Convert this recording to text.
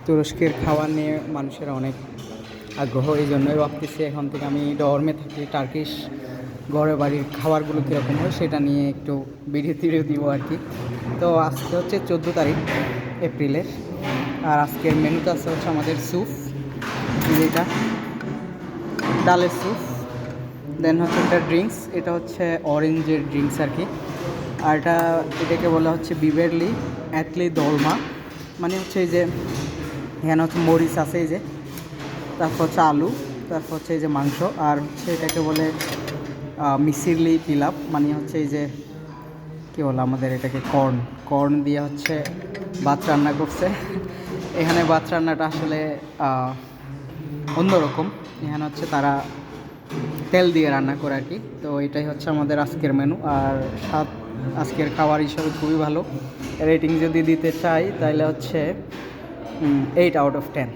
তুরস্কের খাবার নিয়ে মানুষের অনেক আগ্রহ, এই জন্যই ভাবতেছি এখন থেকে আমি ডরমে থাকি, টার্কিশ ঘরে বাড়ির খাবারগুলো কীরকম হয় সেটা নিয়ে একটু ভিডিও টিডিও দিব আর কি। তো আজকে হচ্ছে 14 তারিখ এপ্রিলের, আর আজকের মেনুতে আছে হচ্ছে আমাদের স্যুপ, যেটা ডালের স্যুপ। দেন হচ্ছে একটা ড্রিঙ্কস, এটা হচ্ছে অরেঞ্জের ড্রিঙ্কস আর কি। আর এটাকে বলা হচ্ছে বিবেরলি অ্যাটলি দলমা, মানে হচ্ছে এই যে এখানে হচ্ছে মরিচ আছে, এই যে, তারপর হচ্ছে আলু, তারপর হচ্ছে এই যে মাংস, আর হচ্ছে এটাকে বলে মিসিরলি পিলাপ, মানে হচ্ছে এই যে কী বলে আমাদের এটাকে কর্ন কর্ন দিয়ে হচ্ছে ভাত রান্না করছে। এখানে ভাত রান্নাটা আসলে অন্যরকম, এখানে হচ্ছে তারা তেল দিয়ে রান্না করে আর কি। তো এটাই হচ্ছে আমাদের আজকের মেনু, আর স্বাদ আজকের খাবার হিসাবে খুবই ভালো। রেটিং যদি দিতে চাই তাহলে হচ্ছে 8 আউট অফ 10।